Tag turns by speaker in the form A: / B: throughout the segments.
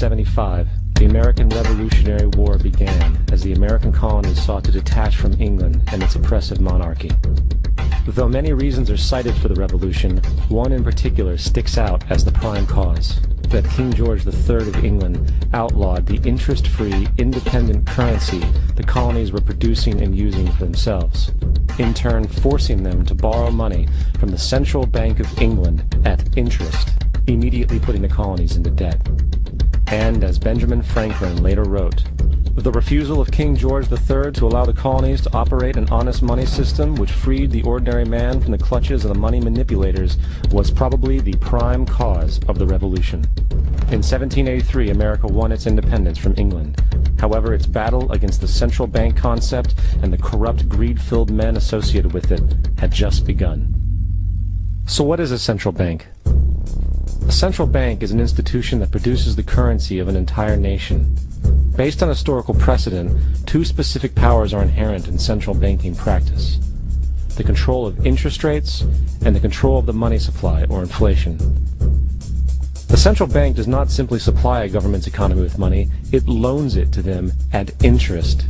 A: 1775, the American Revolutionary War began as the American colonies sought to detach from England and its oppressive monarchy. Though many reasons are cited for the revolution, one in particular sticks out as the prime cause: that King George III of England outlawed the interest-free, independent currency the colonies were producing and using for themselves, in turn forcing them to borrow money from the Central Bank of England at interest, immediately putting the colonies into debt. And as Benjamin Franklin later wrote, the refusal of King George III to allow the colonies to operate an honest money system which freed the ordinary man from the clutches of the money manipulators was probably the prime cause of the revolution. In 1783, America won its independence from England. However, its battle against the central bank concept and the corrupt, greed-filled men associated with it had just begun. So what is a central bank? A central bank is an institution that produces the currency of an entire nation. Based on historical precedent, two specific powers are inherent in central banking practice: the control of interest rates and the control of the money supply, or inflation. The central bank does not simply supply a government's economy with money, it loans it to them at interest.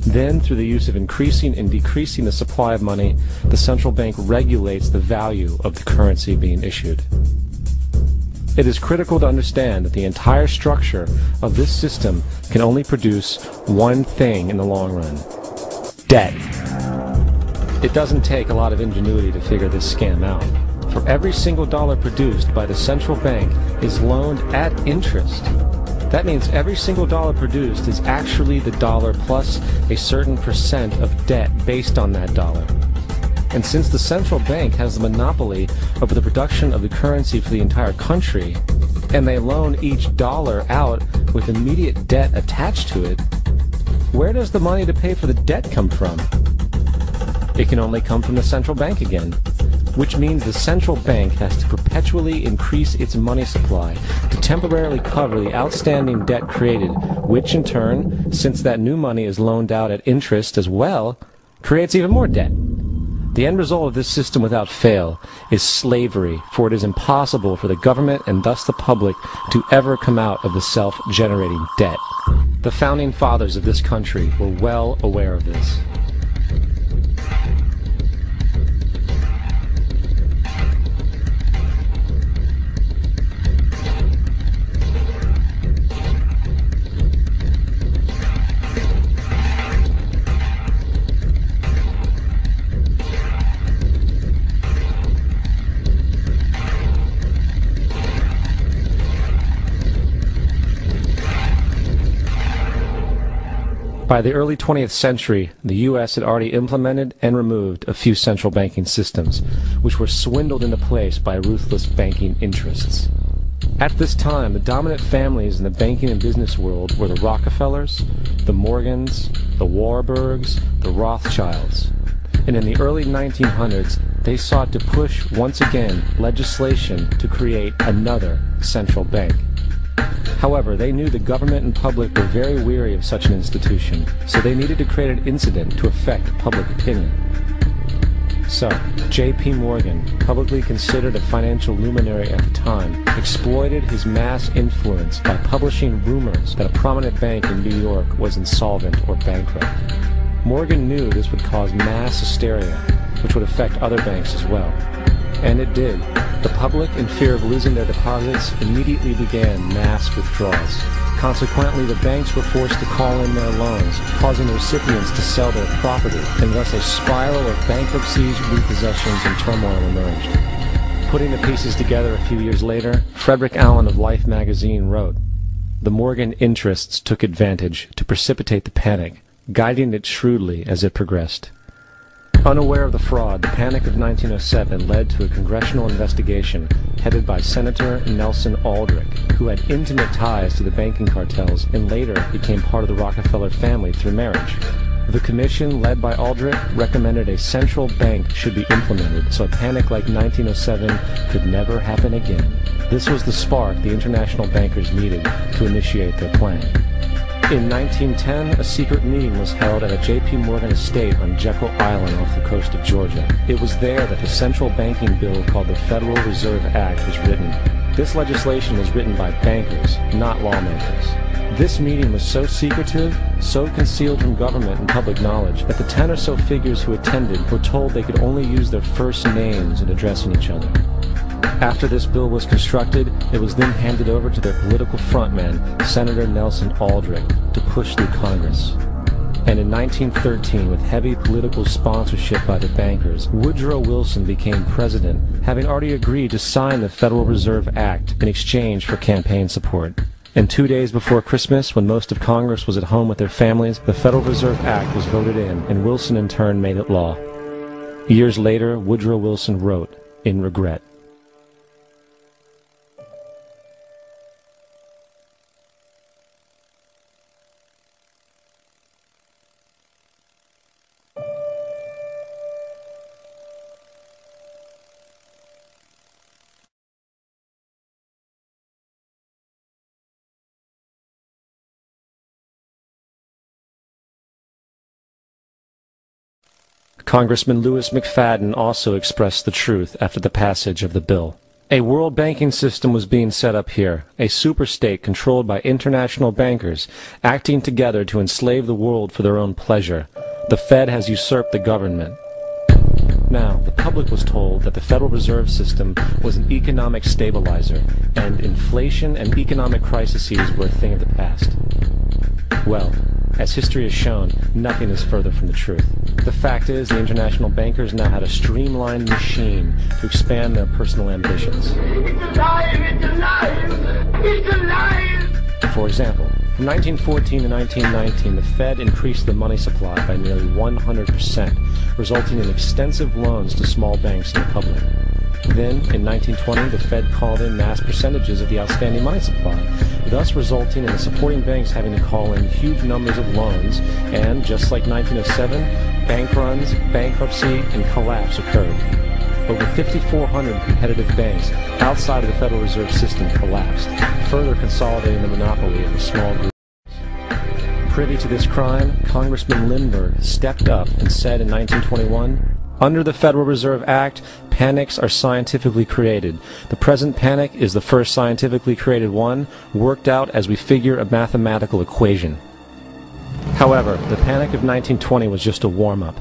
A: Then, through the use of increasing and decreasing the supply of money, the central bank regulates the value of the currency being issued. It is critical to understand that the entire structure of this system can only produce one thing in the long run: debt. It doesn't take a lot of ingenuity to figure this scam out. For every single dollar produced by the central bank is loaned at interest. That means every single dollar produced is actually the dollar plus a certain percent of debt based on that dollar. And since the central bank has the monopoly over the production of the currency for the entire country, and they loan each dollar out with immediate debt attached to it, where does the money to pay for the debt come from? It can only come from the central bank again, which means the central bank has to perpetually increase its money supply to temporarily cover the outstanding debt created, which in turn, since that new money is loaned out at interest as well, creates even more debt. The end result of this system without fail is slavery, for it is impossible for the government and thus the public to ever come out of the self-generating debt. The founding fathers of this country were well aware of this. By the early 20th century, the U.S. had already implemented and removed a few central banking systems, which were swindled into place by ruthless banking interests. At this time, the dominant families in the banking and business world were the Rockefellers, the Morgans, the Warburgs, the Rothschilds. And in the early 1900s, they sought to push, once again, legislation to create another central bank. However, they knew the government and public were very weary of such an institution, so they needed to create an incident to affect public opinion. So, J.P. Morgan, publicly considered a financial luminary at the time, exploited his mass influence by publishing rumors that a prominent bank in New York was insolvent or bankrupt. Morgan knew this would cause mass hysteria, which would affect other banks as well. And it did. The public, in fear of losing their deposits, immediately began mass withdrawals. Consequently, the banks were forced to call in their loans, causing the recipients to sell their property, and thus a spiral of bankruptcies, repossessions, and turmoil emerged. Putting the pieces together a few years later, Frederick Allen of Life magazine wrote, "The Morgan interests took advantage to precipitate the panic, guiding it shrewdly as it progressed." Unaware of the fraud, the Panic of 1907 led to a congressional investigation headed by Senator Nelson Aldrich, who had intimate ties to the banking cartels and later became part of the Rockefeller family through marriage. The commission, led by Aldrich, recommended a central bank should be implemented so a panic like 1907 could never happen again. This was the spark the international bankers needed to initiate their plan. In 1910, a secret meeting was held at a J.P. Morgan estate on Jekyll Island off the coast of Georgia. It was there that the central banking bill called the Federal Reserve Act was written. This legislation was written by bankers, not lawmakers. This meeting was so secretive, so concealed from government and public knowledge, that the 10 or so figures who attended were told they could only use their first names in addressing each other. After this bill was constructed, it was then handed over to their political frontman, Senator Nelson Aldrich, to push through Congress. And in 1913, with heavy political sponsorship by the bankers, Woodrow Wilson became president, having already agreed to sign the Federal Reserve Act in exchange for campaign support. And 2 days before Christmas, when most of Congress was at home with their families, the Federal Reserve Act was voted in, and Wilson in turn made it law. Years later, Woodrow Wilson wrote, in regret, Congressman Lewis McFadden also expressed the truth after the passage of the bill. A world banking system was being set up here, a superstate controlled by international bankers, acting together to enslave the world for their own pleasure. The Fed has usurped the government. Now, the public was told that the Federal Reserve System was an economic stabilizer, and inflation and economic crises were a thing of the past. Well, as history has shown, nothing is further from the truth. The fact is, the international bankers now had a streamlined machine to expand their personal ambitions.
B: It's alive! It's alive! It's alive!
A: For example, from 1914 to 1919, the Fed increased the money supply by nearly 100%, resulting in extensive loans to small banks and the public. Then, in 1920, the Fed called in mass percentages of the outstanding money supply, thus resulting in the supporting banks having to call in huge numbers of loans, and, just like 1907, bank runs, bankruptcy, and collapse occurred. Over 5,400 competitive banks outside of the Federal Reserve System collapsed, further consolidating the monopoly of a small group. Privy to this crime, Congressman Lindbergh stepped up and said in 1921, "Under the Federal Reserve Act, panics are scientifically created. The present panic is the first scientifically created one, worked out as we figure a mathematical equation." However, the panic of 1920 was just a warm-up.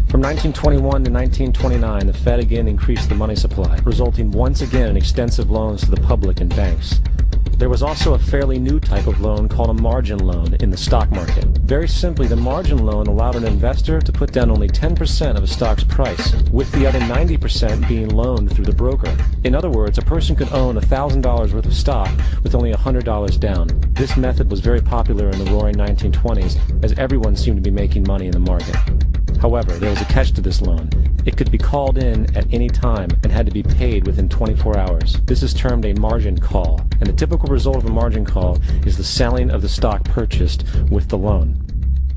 A: From 1921 to 1929, the Fed again increased the money supply, resulting once again in extensive loans to the public and banks. There was also a fairly new type of loan called a margin loan in the stock market. Very simply, the margin loan allowed an investor to put down only 10% of a stock's price, with the other 90% being loaned through the broker. In other words, a person could own $1,000 worth of stock with only $100 down. This method was very popular in the roaring 1920s, as everyone seemed to be making money in the market. However, there was a catch to this loan. It could be called in at any time and had to be paid within 24 hours. This is termed a margin call, and the typical result of a margin call is the selling of the stock purchased with the loan.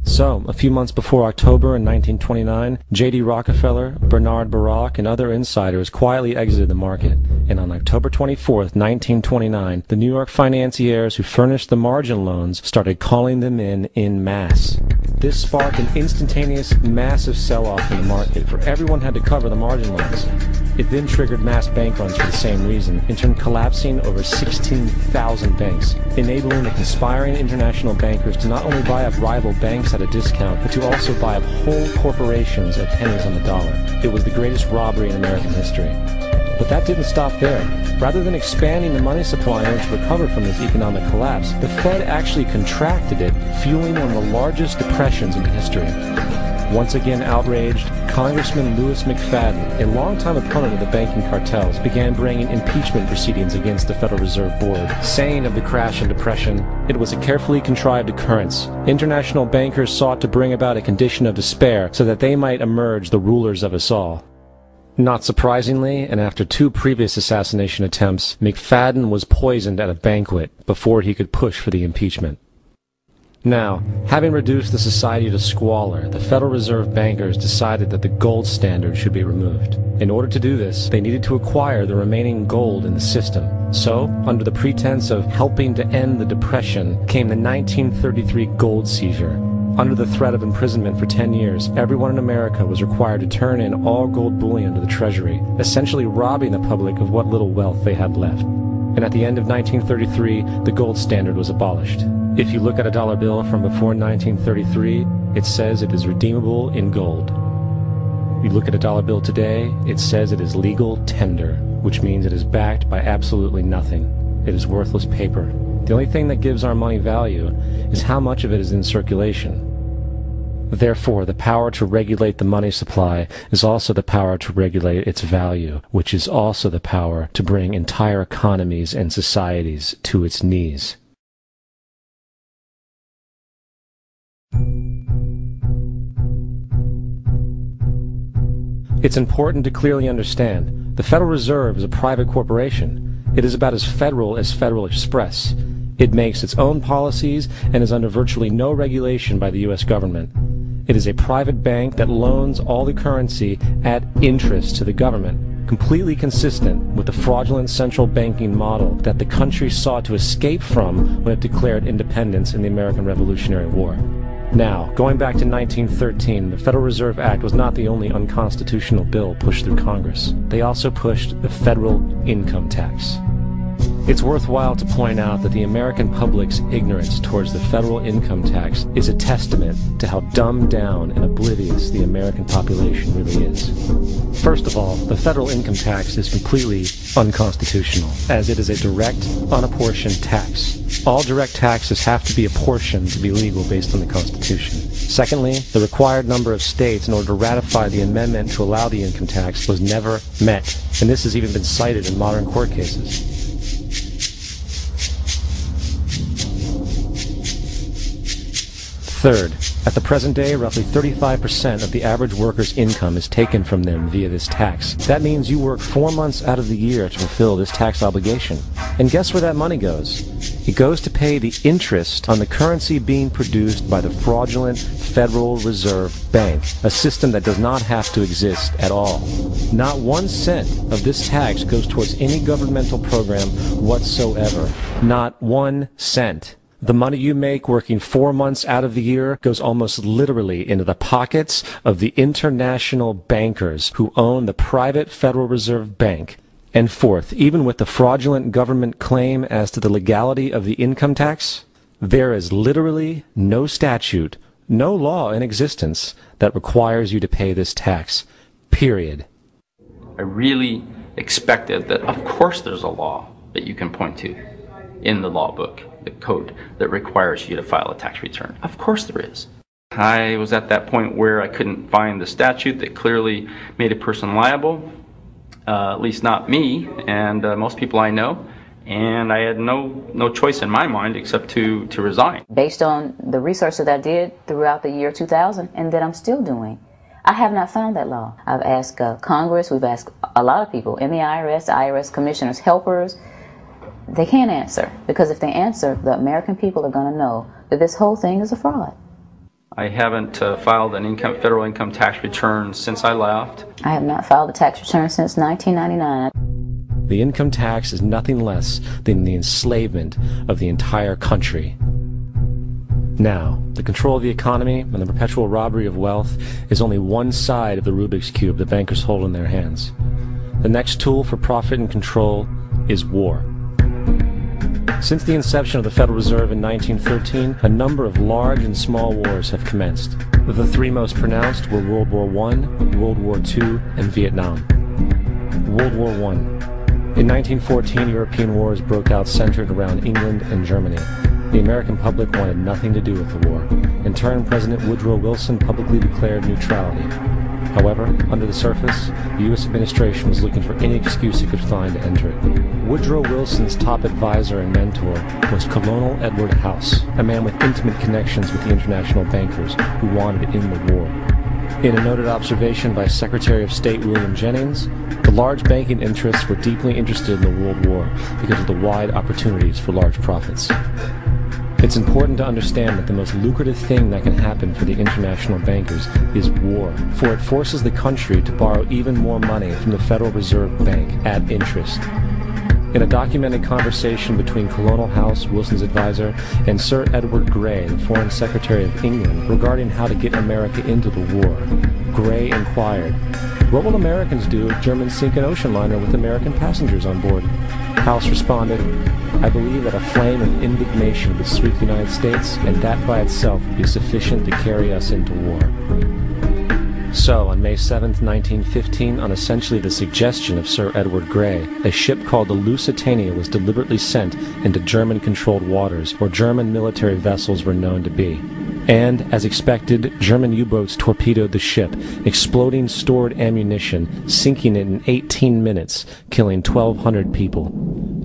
A: So, a few months before October in 1929, J.D. Rockefeller, Bernard Baruch, and other insiders quietly exited the market, and on October 24, 1929, the New York financiers who furnished the margin loans started calling them in masse. This sparked an instantaneous, massive sell-off in the market, for everyone had to cover the margin loans. It then triggered mass bank runs for the same reason, in turn collapsing over 16,000 banks, enabling the conspiring international bankers to not only buy up rival banks at a discount, but to also buy up whole corporations at pennies on the dollar. It was the greatest robbery in American history. But that didn't stop there. Rather than expanding the money supply in order to recover from this economic collapse, the Fed actually contracted it, fueling one of the largest depressions in history. Once again outraged, Congressman Lewis McFadden, a longtime opponent of the banking cartels, began bringing impeachment proceedings against the Federal Reserve Board, saying of the crash and depression, "It was a carefully contrived occurrence. International bankers sought to bring about a condition of despair so that they might emerge the rulers of us all." Not surprisingly, and after 2 previous assassination attempts, McFadden was poisoned at a banquet before he could push for the impeachment. Now, having reduced the society to squalor, the Federal Reserve bankers decided that the gold standard should be removed. In order to do this, they needed to acquire the remaining gold in the system. So, under the pretense of helping to end the Depression, came the 1933 gold seizure. Under the threat of imprisonment for 10 years, everyone in America was required to turn in all gold bullion to the Treasury, essentially robbing the public of what little wealth they had left. And at the end of 1933, the gold standard was abolished. If you look at a dollar bill from before 1933, it says it is redeemable in gold. You look at a dollar bill today, it says it is legal tender, which means it is backed by absolutely nothing. It is worthless paper. The only thing that gives our money value is how much of it is in circulation. Therefore, the power to regulate the money supply is also the power to regulate its value, which is also the power to bring entire economies and societies to its knees. It's important to clearly understand the Federal Reserve is a private corporation. It is about as Federal Express. It makes its own policies and is under virtually no regulation by the U.S. government. It is a private bank that loans all the currency at interest to the government, completely consistent with the fraudulent central banking model that the country sought to escape from when it declared independence in the American Revolutionary War. Now, going back to 1913, the Federal Reserve Act was not the only unconstitutional bill pushed through Congress. They also pushed the federal income tax. It's worthwhile to point out that the American public's ignorance towards the federal income tax is a testament to how dumbed down and oblivious the American population really is. First of all, the federal income tax is completely unconstitutional, as it is a direct, unapportioned tax. All direct taxes have to be apportioned to be legal based on the Constitution. Secondly, the required number of states in order to ratify the amendment to allow the income tax was never met, and this has even been cited in modern court cases. Third, at the present day, roughly 35% of the average worker's income is taken from them via this tax. That means you work 4 months out of the year to fulfill this tax obligation. And guess where that money goes? It goes to pay the interest on the currency being produced by the fraudulent Federal Reserve Bank, a system that does not have to exist at all. Not 1 cent of this tax goes towards any governmental program whatsoever. Not 1 cent. The money you make working 4 months out of the year goes almost literally into the pockets of the international bankers who own the private Federal Reserve Bank. And fourth, even with the fraudulent government claim as to the legality of the income tax, there is literally no statute, no law in existence that requires you to pay this tax. Period.
C: I really expected that, of course, there's a law that you can point to in the law book, the code, that requires you to file a tax return. Of course there is. I was at that point where I couldn't find the statute that clearly made a person liable, at least not me and most people I know, and I had no choice in my mind except to resign.
D: Based on the research that I did throughout the year 2000 and that I'm still doing, I have not found that law. I've asked Congress, we've asked a lot of people in the IRS commissioners, helpers. They can't answer, because if they answer, the American people are going to know that this whole thing is a fraud.
C: I haven't filed an federal income tax return since I left. I
D: have not filed a tax return since 1999.
A: The income tax is nothing less than the enslavement of the entire country. Now, the control of the economy and the perpetual robbery of wealth is only one side of the Rubik's Cube the bankers hold in their hands. The next tool for profit and control is war. Since the inception of the Federal Reserve in 1913, a number of large and small wars have commenced. The three most pronounced were World War I, World War II, and Vietnam. World War I. In 1914, European wars broke out centered around England and Germany. The American public wanted nothing to do with the war. In turn, President Woodrow Wilson publicly declared neutrality. However, under the surface, the U.S. administration was looking for any excuse it could find to enter it. Woodrow Wilson's top advisor and mentor was Colonel Edward House, a man with intimate connections with the international bankers who wanted in the war. In a noted observation by Secretary of State William Jennings, the large banking interests were deeply interested in the World War because of the wide opportunities for large profits. It's important to understand that the most lucrative thing that can happen for the international bankers is war, for it forces the country to borrow even more money from the Federal Reserve Bank at interest. In a documented conversation between Colonel House, Wilson's advisor, and Sir Edward Grey, the Foreign Secretary of England, regarding how to get America into the war, Grey inquired, What will Americans do if Germans sink an ocean liner with American passengers on board? House responded, I believe that a flame of indignation would sweep the United States, and that by itself would be sufficient to carry us into war. So, on May 7, 1915, on essentially the suggestion of Sir Edward Grey, a ship called the Lusitania was deliberately sent into German-controlled waters, where German military vessels were known to be. And, as expected, German U-boats torpedoed the ship, exploding stored ammunition, sinking it in 18 minutes, killing 1,200 people.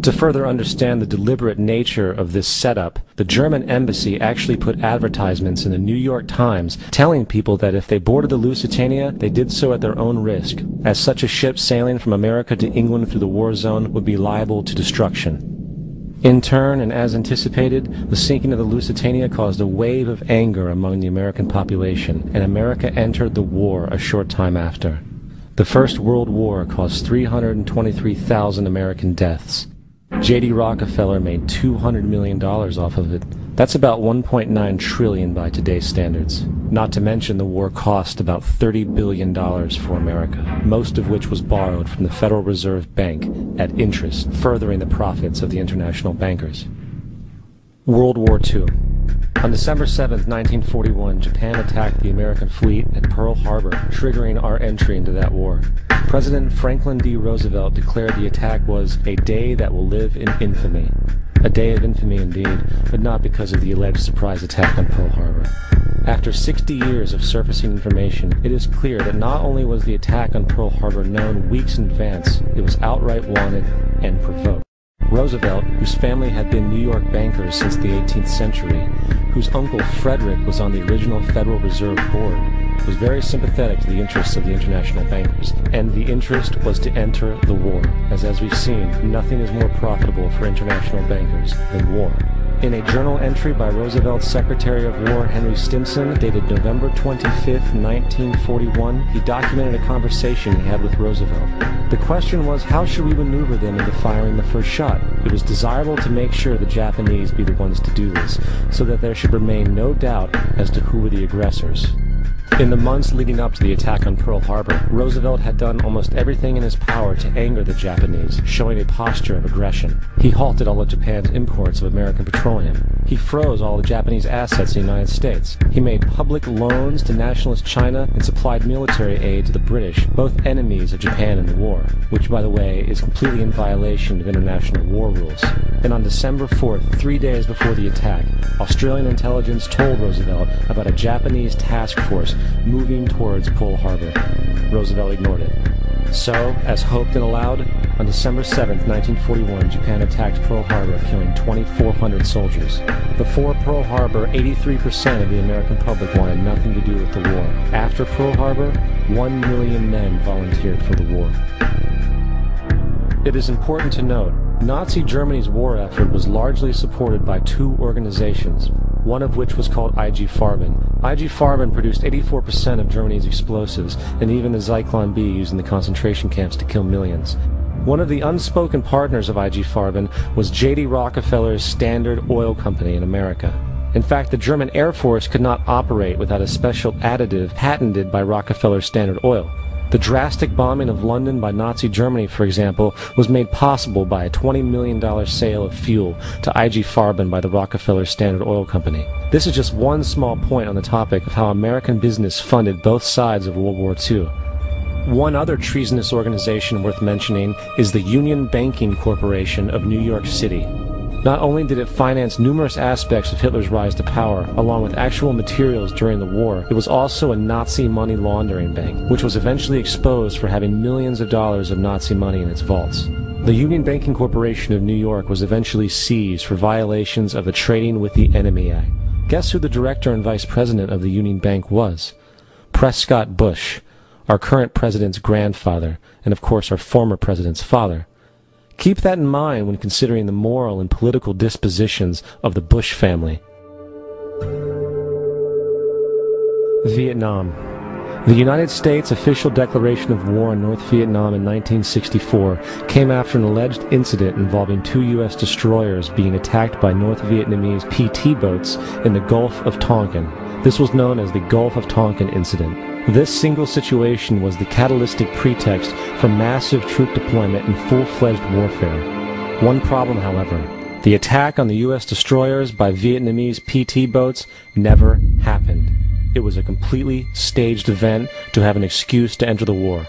A: To further understand the deliberate nature of this setup, the German embassy actually put advertisements in the New York Times telling people that if they boarded the Lusitania, they did so at their own risk, as such a ship sailing from America to England through the war zone would be liable to destruction. In turn, and as anticipated, the sinking of the Lusitania caused a wave of anger among the American population, and America entered the war a short time after. The First World War caused 323,000 American deaths. J.D. Rockefeller made $200 million off of it. That's about $1.9 trillion by today's standards. Not to mention the war cost about $30 billion for America, most of which was borrowed from the Federal Reserve Bank at interest, furthering the profits of the international bankers. World War II. On December 7, 1941, Japan attacked the American fleet at Pearl Harbor, triggering our entry into that war. President Franklin D. Roosevelt declared the attack was a day that will live in infamy. A day of infamy indeed, but not because of the alleged surprise attack on Pearl Harbor. After 60 years of surfacing information, it is clear that not only was the attack on Pearl Harbor known weeks in advance, it was outright wanted and provoked. Roosevelt, whose family had been New York bankers since the 18th century, whose uncle Frederick was on the original Federal Reserve Board, was very sympathetic to the interests of the international bankers, and the interest was to enter the war, as we've seen, nothing is more profitable for international bankers than war. In a journal entry by Roosevelt's Secretary of War Henry Stimson, dated November 25, 1941, he documented a conversation he had with Roosevelt. The question was, how should we maneuver them into firing the first shot? It was desirable to make sure the Japanese be the ones to do this, so that there should remain no doubt as to who were the aggressors. In the months leading up to the attack on Pearl Harbor, Roosevelt had done almost everything in his power to anger the Japanese, showing a posture of aggression. He halted all of Japan's imports of American petroleum. He froze all the Japanese assets in the United States. He made public loans to nationalist China and supplied military aid to the British, both enemies of Japan in the war, which, by the way, is completely in violation of international war rules. And on December 4th, 3 days before the attack, Australian intelligence told Roosevelt about a Japanese task force moving towards Pearl Harbor. Roosevelt ignored it. So, as hoped and allowed, on December 7, 1941, Japan attacked Pearl Harbor, killing 2,400 soldiers. Before Pearl Harbor, 83% of the American public wanted nothing to do with the war. After Pearl Harbor, 1 million men volunteered for the war. It is important to note, Nazi Germany's war effort was largely supported by two organizations, one of which was called IG Farben. IG Farben produced 84% of Germany's explosives, and even the Zyklon B used in the concentration camps to kill millions. One of the unspoken partners of IG Farben was J.D. Rockefeller's Standard Oil Company in America. In fact, the German Air Force could not operate without a special additive patented by Rockefeller's Standard Oil. The drastic bombing of London by Nazi Germany, for example, was made possible by a $20 million sale of fuel to IG Farben by the Rockefeller Standard Oil Company. This is just one small point on the topic of how American business funded both sides of World War II. One other treasonous organization worth mentioning is the Union Banking Corporation of New York City. Not only did it finance numerous aspects of Hitler's rise to power, along with actual materials during the war, it was also a Nazi money laundering bank, which was eventually exposed for having millions of dollars of Nazi money in its vaults. The Union Banking Corporation of New York was eventually seized for violations of the Trading with the Enemy Act. Guess who the director and vice president of the Union Bank was? Prescott Bush, our current president's grandfather, and of course our former president's father. Keep that in mind when considering the moral and political dispositions of the Bush family. Vietnam. The United States' official declaration of war on North Vietnam in 1964 came after an alleged incident involving two U.S. destroyers being attacked by North Vietnamese PT boats in the Gulf of Tonkin. This was known as the Gulf of Tonkin Incident. This single situation was the catalytic pretext for massive troop deployment and full-fledged warfare. One problem, however: the attack on the U.S. destroyers by Vietnamese PT boats never happened. It was a completely staged event to have an excuse to enter the war.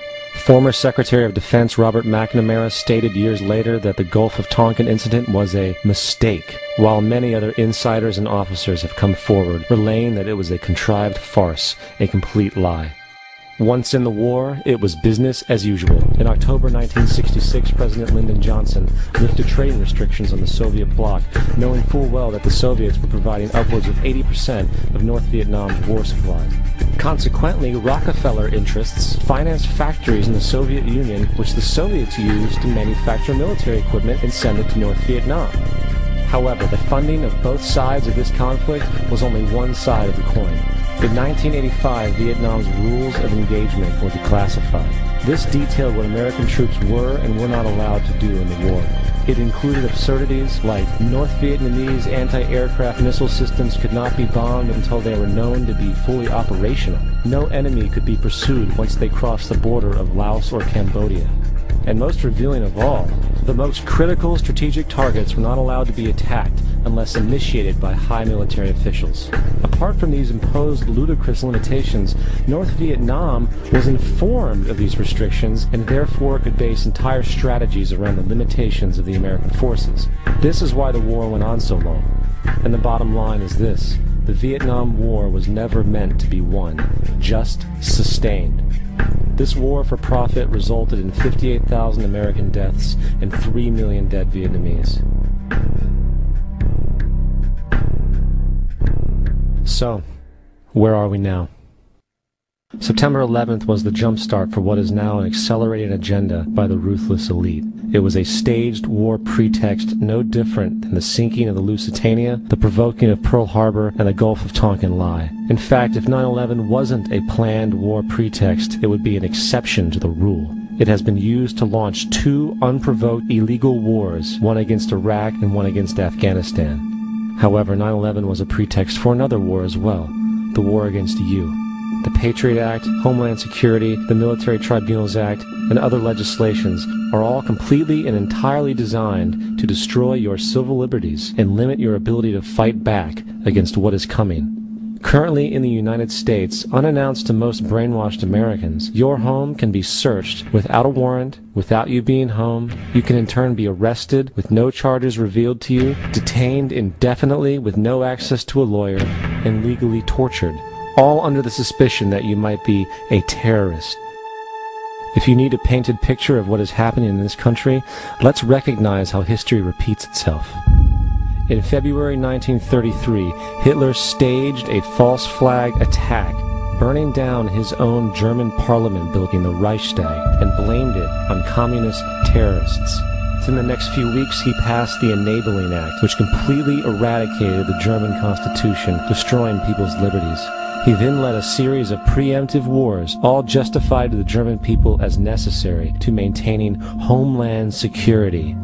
A: Former Secretary of Defense Robert McNamara stated years later that the Gulf of Tonkin incident was a mistake, while many other insiders and officers have come forward, relaying that it was a contrived farce, a complete lie. Once in the war, it was business as usual. In October 1966, President Lyndon Johnson lifted trade restrictions on the Soviet bloc, knowing full well that the Soviets were providing upwards of 80% of North Vietnam's war supplies. Consequently, Rockefeller interests financed factories in the Soviet Union, which the Soviets used to manufacture military equipment and send it to North Vietnam. However, the funding of both sides of this conflict was only one side of the coin. In 1985, Vietnam's rules of engagement were declassified. This detailed what American troops were and were not allowed to do in the war. It included absurdities like North Vietnamese anti-aircraft missile systems could not be bombed until they were known to be fully operational. No enemy could be pursued once they crossed the border of Laos or Cambodia. And most revealing of all, the most critical strategic targets were not allowed to be attacked unless initiated by high military officials. Apart from these imposed ludicrous limitations, North Vietnam was informed of these restrictions and therefore could base entire strategies around the limitations of the American forces. This is why the war went on so long. And the bottom line is this: the Vietnam War was never meant to be won, just sustained. This war for profit resulted in 58,000 American deaths and 3 million dead Vietnamese. So, where are we now? September 11th was the jumpstart for what is now an accelerated agenda by the ruthless elite. It was a staged war pretext no different than the sinking of the Lusitania, the provoking of Pearl Harbor, and the Gulf of Tonkin lie. In fact, if 9/11 wasn't a planned war pretext, it would be an exception to the rule. It has been used to launch 2 unprovoked illegal wars, one against Iraq and one against Afghanistan. However, 9/11 was a pretext for another war as well, the war against you. The Patriot Act, Homeland Security, the Military Tribunals Act, and other legislations are all completely and entirely designed to destroy your civil liberties and limit your ability to fight back against what is coming. Currently in the United States, unannounced to most brainwashed Americans, your home can be searched without a warrant, without you being home. You can in turn be arrested with no charges revealed to you, detained indefinitely with no access to a lawyer, and legally tortured, all under the suspicion that you might be a terrorist. If you need a painted picture of what is happening in this country, let's recognize how history repeats itself. In February 1933, Hitler staged a false flag attack, burning down his own German parliament building, the Reichstag, and blamed it on communist terrorists. Within the next few weeks, he passed the Enabling Act, which completely eradicated the German Constitution, destroying people's liberties. He then led a series of preemptive wars, all justified to the German people as necessary to maintaining homeland security.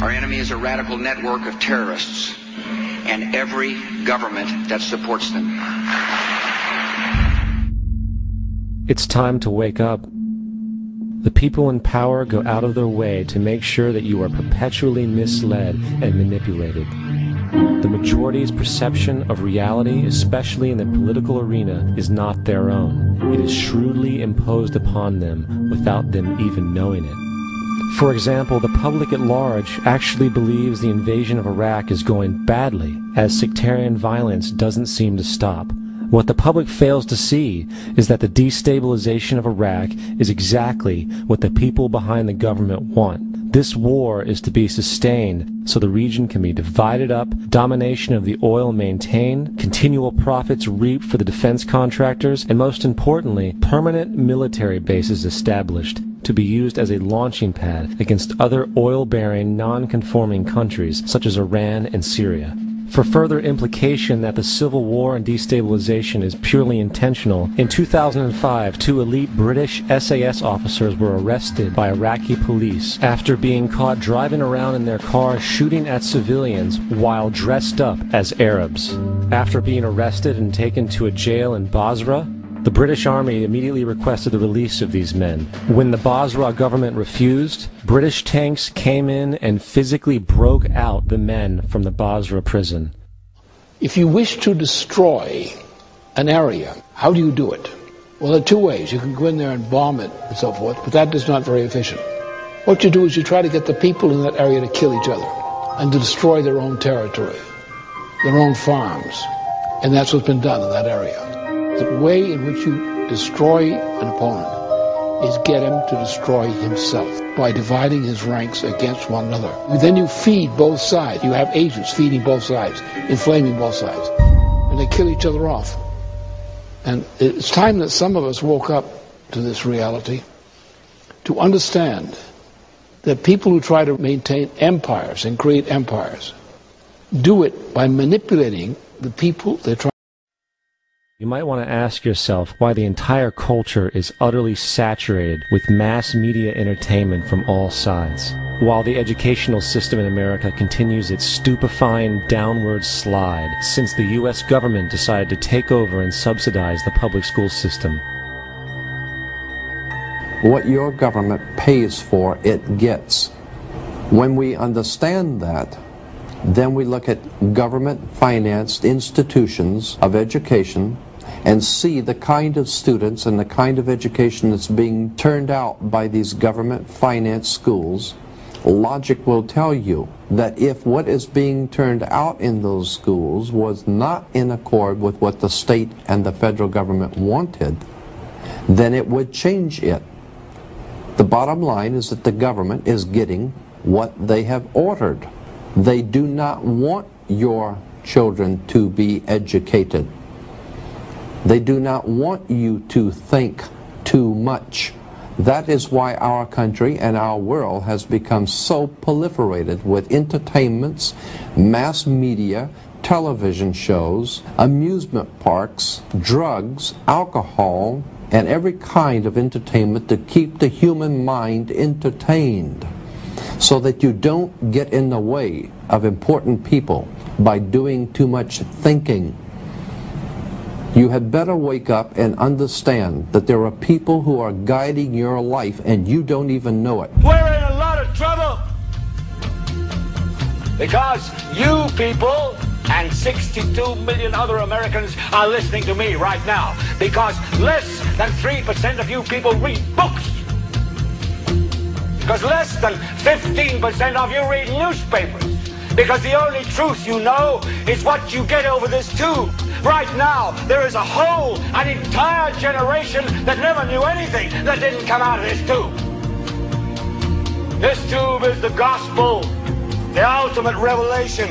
E: Our enemy is a radical network of terrorists and every government that supports them.
A: It's time to wake up. The people in power go out of their way to make sure that you are perpetually misled and manipulated. The majority's perception of reality, especially in the political arena, is not their own. It is shrewdly imposed upon them without them even knowing it. For example, the public at large actually believes the invasion of Iraq is going badly, as sectarian violence doesn't seem to stop. What the public fails to see is that the destabilization of Iraq is exactly what the people behind the government want. This war is to be sustained so the region can be divided up, domination of the oil maintained, continual profits reaped for the defense contractors, and most importantly, permanent military bases established to be used as a launching pad against other oil-bearing, non-conforming countries such as Iran and Syria. For further implication that the civil war and destabilization is purely intentional, in 2005, 2 elite British SAS officers were arrested by Iraqi police after being caught driving around in their car shooting at civilians while dressed up as Arabs. After being arrested and taken to a jail in Basra, the British Army immediately requested the release of these men. When the Basra government refused, British tanks came in and physically broke out the men from the Basra prison.
F: If you wish to destroy an area, how do you do it? Well, there are 2 ways. You can go in there and bomb it and so forth, but that is not very efficient. What you do is you try to get the people in that area to kill each other and to destroy their own territory, their own farms. And that's what's been done in that area. The way in which you destroy an opponent is get him to destroy himself by dividing his ranks against one another. Then you feed both sides. You have agents feeding both sides, inflaming both sides, and they kill each other off. And it's time that some of us woke up to this reality, to understand that people who try to maintain empires and create empires do it by manipulating the people they're trying.
A: You might want to ask yourself why the entire culture is utterly saturated with mass media entertainment from all sides, while the educational system in America continues its stupefying downward slide since the U.S. government decided to take over and subsidize the public school system.
G: What your government pays for, it gets. When we understand that, then we look at government-financed institutions of education and see the kind of students and the kind of education that's being turned out by these government-financed schools. Logic will tell you that if what is being turned out in those schools was not in accord with what the state and the federal government wanted, then it would change it. The bottom line is that the government is getting what they have ordered. They do not want your children to be educated. They do not want you to think too much. That is why our country and our world has become so proliferated with entertainments, mass media, television shows, amusement parks, drugs, alcohol, and every kind of entertainment to keep the human mind entertained, so that you don't get in the way of important people by doing too much thinking. You had better wake up and understand that there are people who are guiding your life and you don't even know it.
B: We're in a lot of trouble because you people and 62 million other Americans are listening to me right now, because less than 3% of you people read books. Because less than 15% of you read newspapers. Because the only truth you know is what you get over this tube. Right now, there is an entire generation that never knew anything that didn't come out of this tube. This tube is the gospel, the ultimate revelation.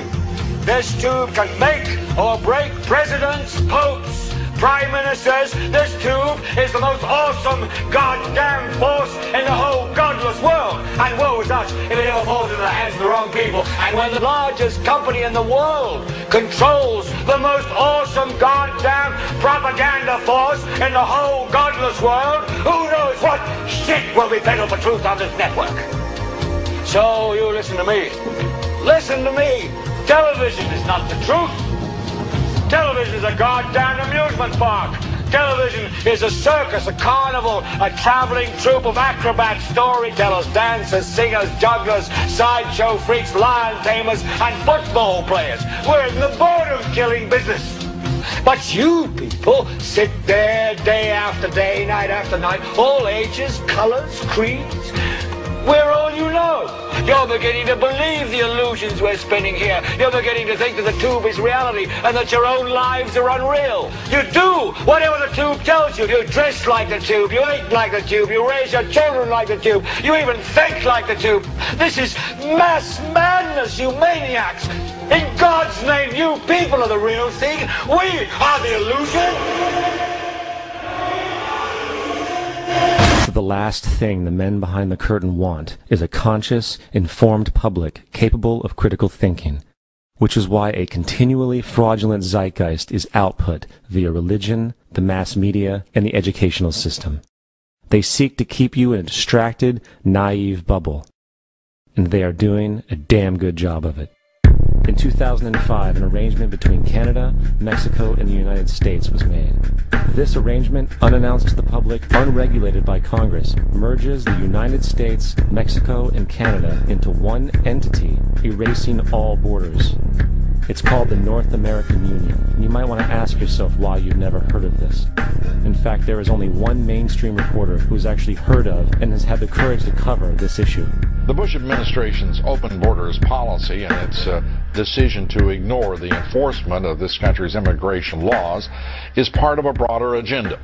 B: This tube can make or break presidents, popes, prime ministers. This tube is the most awesome goddamn force in the whole godless world. And woe is us if it ever falls into the hands of the wrong people. And when the largest company in the world controls the most awesome goddamn propaganda force in the whole godless world, who knows what shit will be peddled for truth on this network. So you listen to me. Listen to me. Television is not the truth. Television is a goddamn amusement park. Television is a circus, a carnival, a traveling troupe of acrobats, storytellers, dancers, singers, jugglers, sideshow freaks, lion tamers, and football players. We're in the boredom-killing business. But you people sit there day after day, night after night, all ages, colors, creeds, We're all you know. You're beginning to believe the illusions we're spinning here. You're beginning to think that the tube is reality and that your own lives are unreal. You do whatever the tube tells you. You dress like the tube. You eat like the tube. You raise your children like the tube. You even think like the tube. This is mass madness, you maniacs. In God's name, you people are the real thing. We are the illusion.
A: The last thing the men behind the curtain want is a conscious, informed public capable of critical thinking, which is why a continually fraudulent zeitgeist is output via religion, the mass media, and the educational system. They seek to keep you in a distracted, naive bubble, and they are doing a damn good job of it. In 2005, an arrangement between Canada, Mexico, and the United States was made. This arrangement, unannounced to the public, unregulated by Congress, merges the United States, Mexico, and Canada into one entity, erasing all borders. It's called the North American Union, and you might want to ask yourself why you've never heard of this. In fact, there is only one mainstream reporter who's actually heard of and has had the courage to cover this issue.
H: The Bush administration's open borders policy and its decision to ignore the enforcement of this country's immigration laws is part of a broader agenda.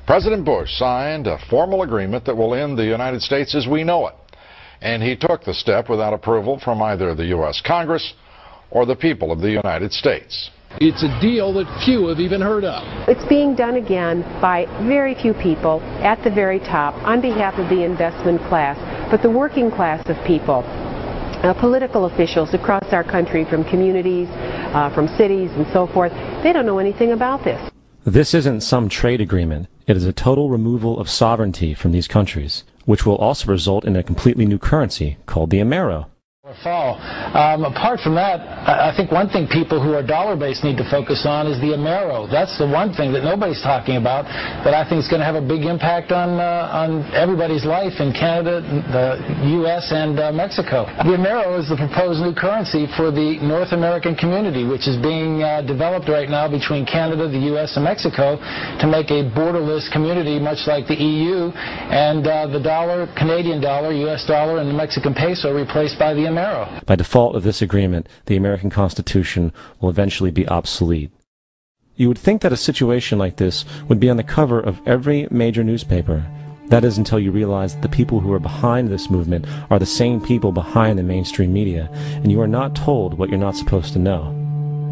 H: President Bush signed a formal agreement that will end the United States as we know it, and he took the step without approval from either the U.S. Congress or the people of the United States.
F: It's a deal that few have even heard of.
I: It's being done again by very few people at the very top on behalf of the investment class, but the working class of people. Political officials across our country, from communities, from cities and so forth, they don't know anything about this.
A: This isn't some trade agreement. It is a total removal of sovereignty from these countries, which will also result in a completely new currency called the Amero.
J: Fall. Apart from that, I think one thing people who are dollar-based need to focus on is the Amero. That's the one thing that nobody's talking about that I think is going to have a big impact on everybody's life in Canada, the U.S., and Mexico. The Amero is the proposed new currency for the North American community, which is being developed right now between Canada, the U.S., and Mexico to make a borderless community, much like the EU, and the dollar, Canadian dollar, U.S. dollar, and the Mexican peso replaced by the Amero.
A: By default of this agreement, the American Constitution will eventually be obsolete. You would think that a situation like this would be on the cover of every major newspaper. That is until you realize that the people who are behind this movement are the same people behind the mainstream media, and you are not told what you're not supposed to know.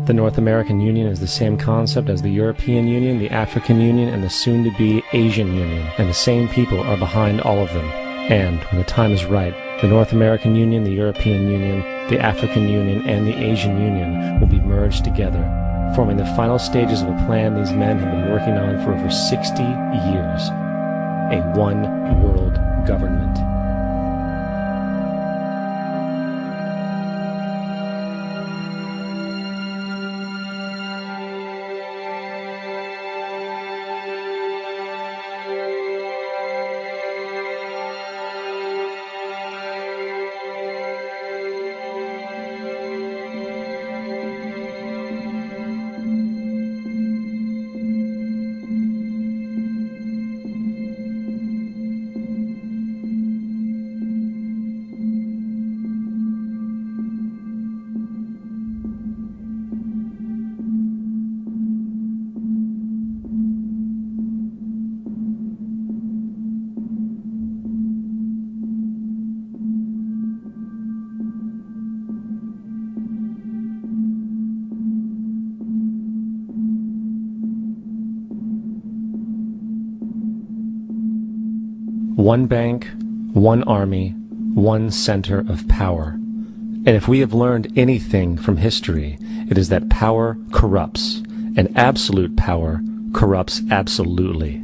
A: The North American Union is the same concept as the European Union, the African Union, and the soon-to-be Asian Union, and the same people are behind all of them. And, when the time is right, the North American Union, the European Union, the African Union, and the Asian Union will be merged together, forming the final stages of a plan these men have been working on for over 60 years. A one-world government. One bank, one army, one center of power. And if we have learned anything from history, it is that power corrupts, and absolute power corrupts absolutely.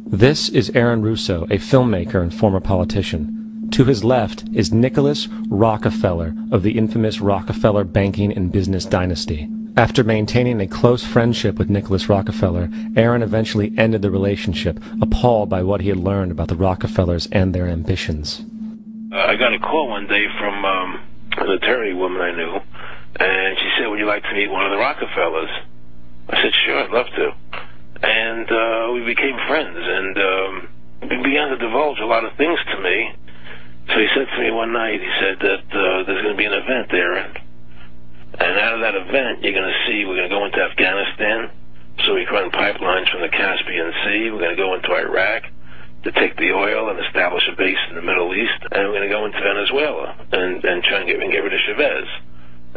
A: This is Aaron Russo, a filmmaker and former politician. To his left is Nicholas Rockefeller of the infamous Rockefeller banking and business dynasty. After maintaining a close friendship with Nicholas Rockefeller, Aaron eventually ended the relationship, appalled by what he had learned about the Rockefellers and their ambitions.
K: I got a call one day from an attorney woman I knew, and she said, "Would you like to meet one of the Rockefellers?" I said, "Sure, I'd love to." And we became friends, and he began to divulge a lot of things to me. So he said to me one night, he said that there's going to be an event there, and out of that event, you're going to see we're going to go into Afghanistan, so we can run pipelines from the Caspian Sea. We're going to go into Iraq to take the oil and establish a base in the Middle East, and we're going to go into Venezuela and try and get rid of Chavez.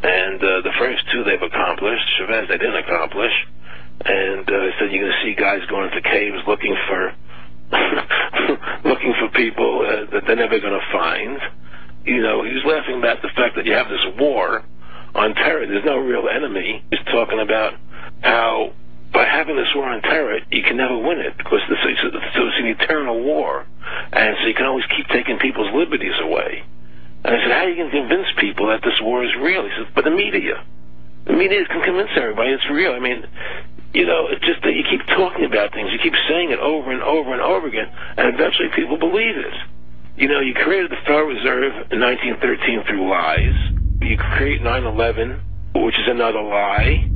K: And the first two they've accomplished. Chavez they didn't accomplish. And he said you're going to see guys going into caves looking for looking for people that they're never going to find. You know, he was laughing about the fact that you have this war on terror. There's no real enemy. He's talking about how by having this war on terror, you can never win it because so it's an eternal war, and so you can always keep taking people's liberties away. And I said, how are you going to convince people that this war is real? He says, but the media can convince everybody it's real. I mean, you know, it's just that you keep talking about things, you keep saying it over and over and over again, and eventually people believe it. You know, you created the Federal Reserve in 1913 through lies. You create 9/11, which is another lie.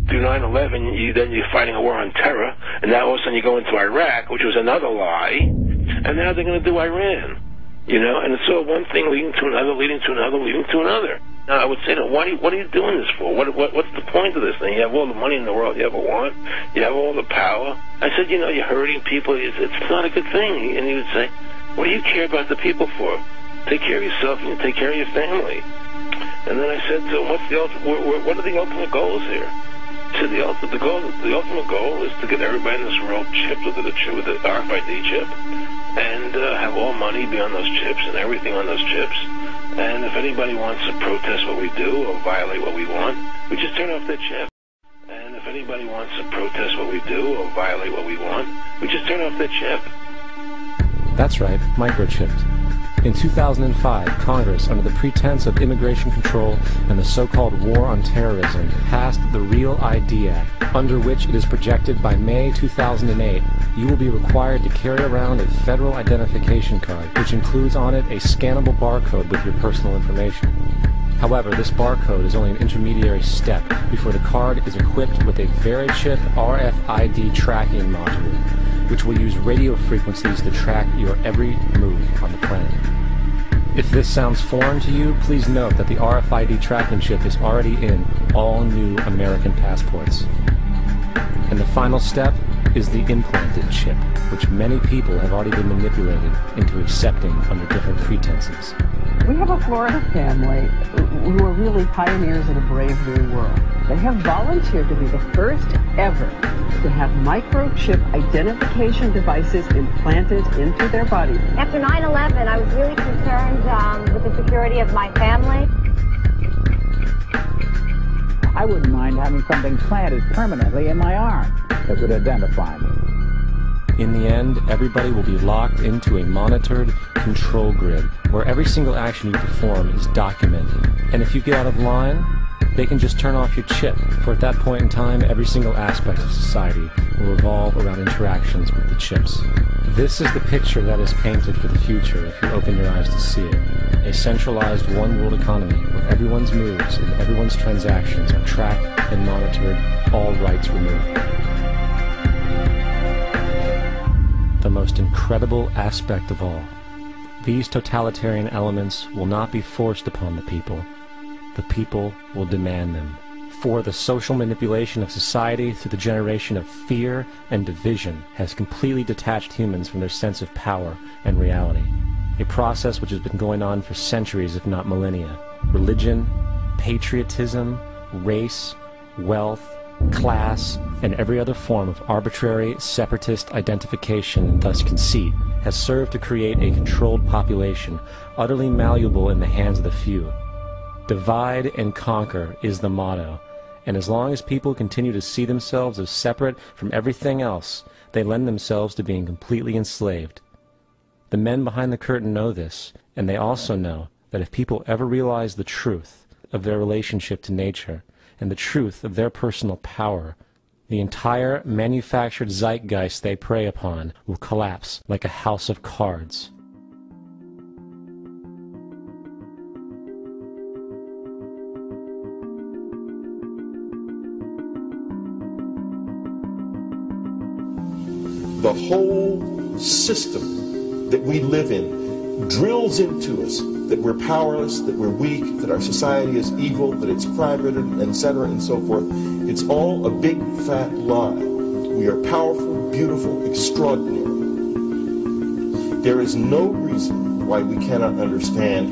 K: Through 9/11, you're fighting a war on terror, and now all of a sudden you go into Iraq, which was another lie, and now they're going to do Iran. You know, and it's all one thing leading to another, leading to another, leading to another. Now, I would say, what are you doing this for? What's the point of this thing? You have all the money in the world you ever want. You have all the power. I said, you know, you're hurting people. It's not a good thing. And he would say, what do you care about the people for? Take care of yourself and you take care of your family. And then I said to him, what are the ultimate goals here? He said, the ultimate goal is to get everybody in this world chipped with the RFID chip, and have all money be on those chips and everything on those chips. And if anybody wants to protest what we do or violate what we want, we just turn off their chip. And if anybody wants to protest what we do or violate what we want, we just turn off their chip.
A: That's right, microchipped. In 2005, Congress, under the pretense of immigration control and the so-called War on Terrorism, passed the REAL ID Act, under which it is projected by May 2008, you will be required to carry around a federal identification card, which includes on it a scannable barcode with your personal information. However, this barcode is only an intermediary step before the card is equipped with a VeriChip RFID tracking module, which will use radio frequencies to track your every move on the planet. If this sounds foreign to you, please note that the RFID tracking chip is already in all new American passports. And the final step is the implanted chip, which many people have already been manipulated into accepting under different pretenses.
L: We have a Florida family who are really pioneers in a brave new world. They have volunteered to be the first ever to have microchip identification devices implanted into their bodies.
M: After 9/11, I was really concerned with the security of my family.
N: I wouldn't mind having something planted permanently in my arm that would identify me.
A: In the end, everybody will be locked into a monitored control grid where every single action you perform is documented. And if you get out of line, they can just turn off your chip, for at that point in time, every single aspect of society will revolve around interactions with the chips. This is the picture that is painted for the future if you open your eyes to see it. A centralized one-world economy where everyone's moves and everyone's transactions are tracked and monitored, all rights removed. The most incredible aspect of all, these totalitarian elements will not be forced upon the people will demand them. For the social manipulation of society through the generation of fear and division has completely detached humans from their sense of power and reality, a process which has been going on for centuries if not millennia. Religion, patriotism, race, wealth, class, and every other form of arbitrary, separatist identification and thus conceit has served to create a controlled population, utterly malleable in the hands of the few. Divide and conquer is the motto, and as long as people continue to see themselves as separate from everything else, they lend themselves to being completely enslaved. The men behind the curtain know this, and they also know that if people ever realize the truth of their relationship to nature, and the truth of their personal power, the entire manufactured zeitgeist they prey upon will collapse like a house of cards.
O: The whole system that we live in drills into us that we're powerless, that we're weak, that our society is evil, that it's crime-ridden, etc., and so forth. It's all a big fat lie. We are powerful, beautiful, extraordinary. There is no reason why we cannot understand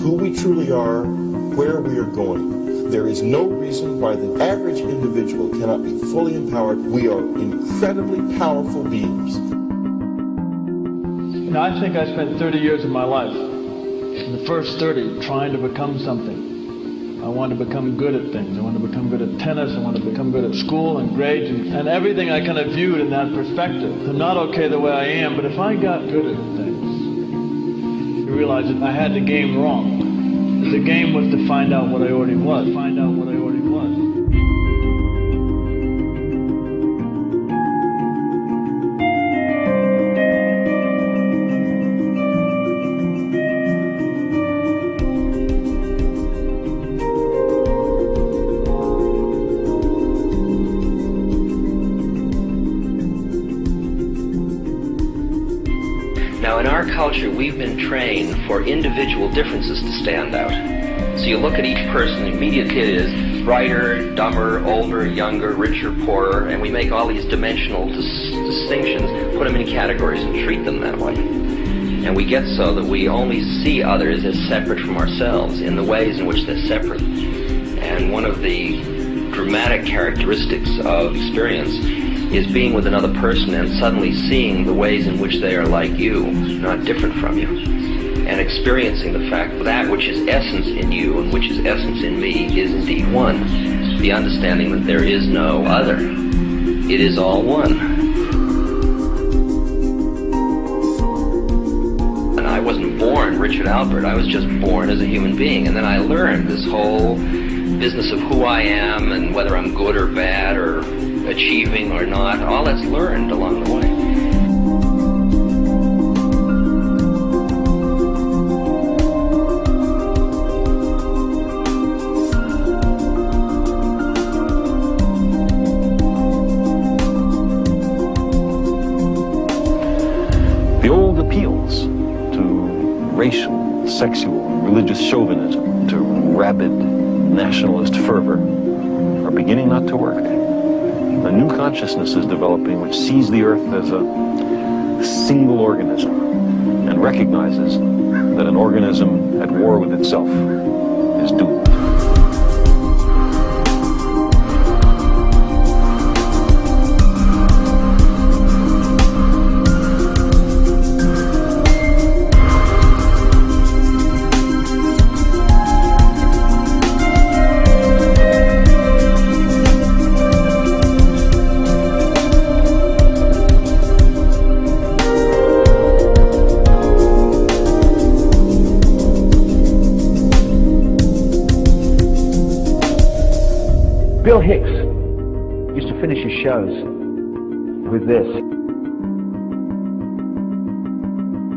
O: who we truly are, where we are going. There is no reason why the average individual cannot be fully empowered. We are incredibly powerful beings.
P: You know, I think I spent 30 years of my life, in the first 30, trying to become something. I wanted to become good at things. I wanted to become good at tennis. I wanted to become good at school and grades and everything I kind of viewed in that perspective. I'm not okay the way I am, but if I got good at things, you realize that I had the game wrong. The game was to find out what I already was. Find out what I already was.
Q: Now, in our culture, we've been trained for individual differences to stand out. So you look at each person, immediately it is brighter, dumber, older, younger, richer, poorer, and we make all these dimensional distinctions, put them in categories and treat them that way. And we get so that we only see others as separate from ourselves in the ways in which they're separate. And one of the dramatic characteristics of experience is being with another person and suddenly seeing the ways in which they are like you, not different from you, and experiencing the fact that that which is essence in you and which is essence in me is indeed one. The understanding that there is no other. It is all one. And I wasn't born Richard Albert, I was just born as a human being, and then I learned this whole business of who I am and whether I'm good or bad or achieving or not. All that's learned along the way.
R: The old appeals to racial, sexual, religious chauvinism, to rabid nationalist fervor are beginning not to work. A new consciousness is developing which sees the earth as a single organism and recognizes that an organism at war with itself is doomed.
N: Bill Hicks used to finish his shows with this.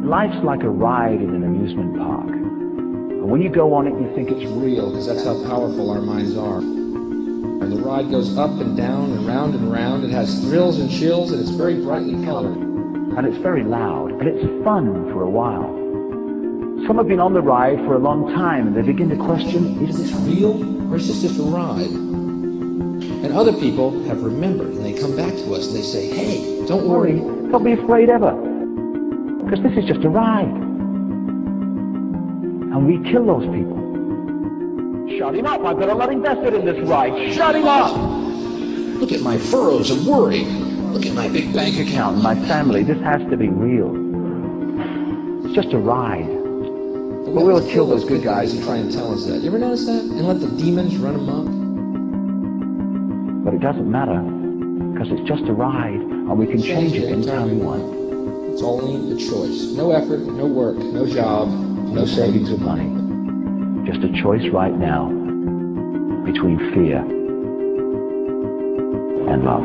N: Life's like a ride in an amusement park. And when you go on it, you think it's
S: real, because that's how powerful our minds are. And the ride goes up and down and round and round. It has thrills and chills, and it's very brightly colored.
N: And it's very loud, but it's fun for a while. Some have been on the ride for a long time, and they begin to question, is this real, or is this just a ride?
S: And other people have remembered, and they come back to us and they say, hey, don't worry.
N: Don't be afraid ever, because this is just a ride. And we kill those people. Shut him up. I've got a lot invested in this ride. Shut him up.
S: Look at my furrows of worry. Look at my big bank account
N: and my family. This has to be real. It's just a ride.
S: But we'll kill those good guys and try and tell us that. You ever notice that? And let the demons run amok?
N: But it doesn't matter, because it's just a ride, and we can change it anytime we want.
S: It's only a choice. No effort, no work, no job,
N: no savings of money. Just a choice right now between fear and love.